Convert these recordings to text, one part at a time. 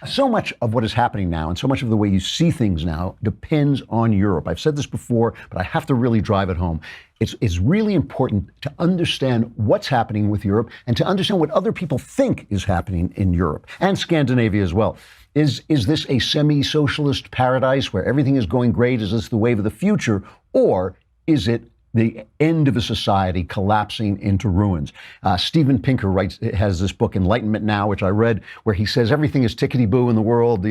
So much of what is happening now and so much of the way you see things now depends on Europe. I've said this before, but I have to really drive it home. It's really important to understand what's happening with Europe and to understand what other people think is happening in Europe and Scandinavia as well. Is this a semi-socialist paradise where everything is going great? Is this the wave of the future? Or is it the end of a society collapsing into ruins? Steven Pinker has this book, Enlightenment Now, which I read, where he says everything is tickety-boo in the world.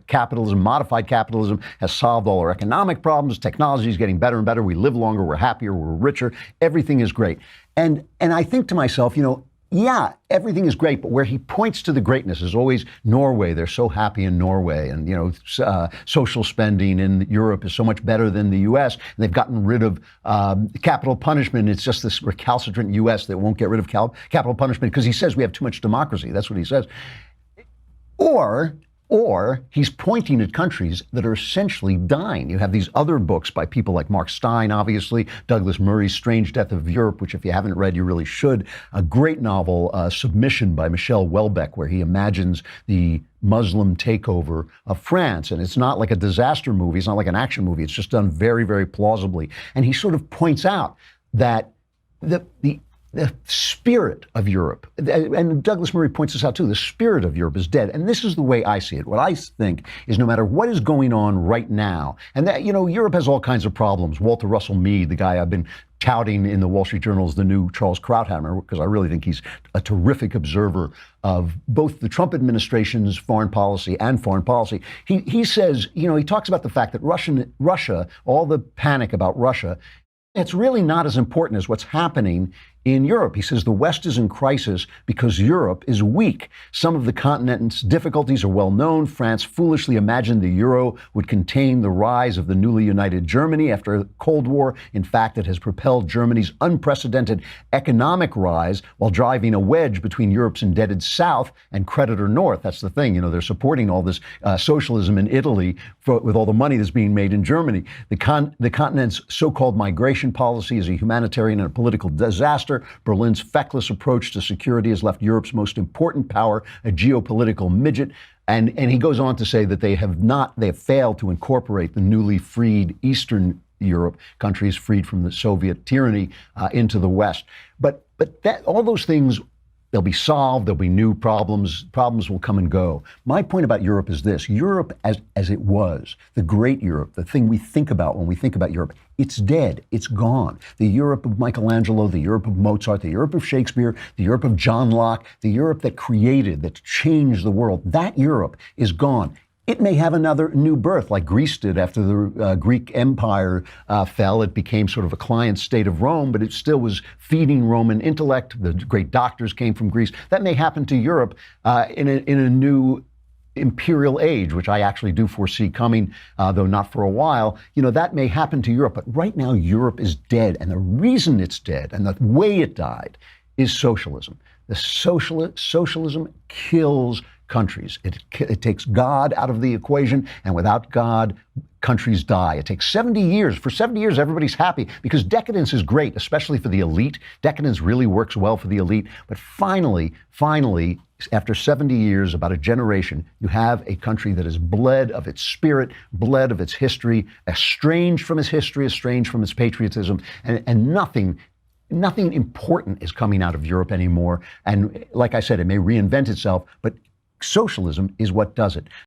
Capitalism, modified capitalism, has solved all our economic problems. Technology is getting better and better. We live longer. We're happier. We're richer. Everything is great. And I think to myself, yeah, everything is great, but where he points to the greatness is always Norway. They're so happy in Norway, and social spending in Europe is so much better than the U.S. And they've gotten rid of capital punishment. It's just this recalcitrant U.S. that won't get rid of capital punishment because he says we have too much democracy. That's what he says. Or he's pointing at countries that are essentially dying. You have these other books by people like Mark Stein, obviously, Douglas Murray's Strange Death of Europe, which if you haven't read, you really should. A great novel, Submission by Michel Houellebecq, where he imagines the Muslim takeover of France. And it's not like a disaster movie. It's not like an action movie. It's just done very, very plausibly. And he sort of points out that the spirit of Europe, and Douglas Murray points this out too, the spirit of Europe is dead. And this is the way I see it. What I think is no matter what is going on right now, and that, Europe has all kinds of problems. Walter Russell Mead, the guy I've been touting in the Wall Street Journal as the new Charles Krauthammer, because I really think he's a terrific observer of both the Trump administration's foreign policy and foreign policy. He says, he talks about the fact that Russia, all the panic about Russia, it's really not as important as what's happening in Europe. He says the West is in crisis because Europe is weak. Some of the continent's difficulties are well known. France foolishly imagined the euro would contain the rise of the newly united Germany after the Cold War. In fact, it has propelled Germany's unprecedented economic rise while driving a wedge between Europe's indebted South and creditor North. That's the thing. They're supporting all this socialism in Italy with all the money that's being made in Germany. The continent's so-called migration policy is a humanitarian and a political disaster. Berlin's feckless approach to security has left Europe's most important power a geopolitical midget. And he goes on to say that they have failed to incorporate the newly freed Eastern Europe countries freed from the Soviet tyranny into the West. But all those things, they'll be solved. There'll be new problems. Problems will come and go. My point about Europe is this. Europe as it was, the great Europe, the thing we think about when we think about Europe, it's dead. It's gone. The Europe of Michelangelo, the Europe of Mozart, the Europe of Shakespeare, the Europe of John Locke, the Europe that created, that changed the world, that Europe is gone. It may have another new birth, like Greece did after the Greek Empire fell. It became sort of a client state of Rome, but it still was feeding Roman intellect. The great doctors came from Greece. That may happen to Europe in a new imperial age, which I actually do foresee coming, though not for a while. That may happen to Europe. But right now, Europe is dead. And the reason it's dead and the way it died is socialism. The socialism kills countries. It takes God out of the equation, and without God, countries die. It takes 70 years. For 70 years, everybody's happy because decadence is great, especially for the elite. Decadence really works well for the elite. But finally, after 70 years, about a generation, you have a country that is bled of its spirit, bled of its history, estranged from its history, estranged from its patriotism, and nothing important is coming out of Europe anymore. And like I said, it may reinvent itself, but socialism is what does it.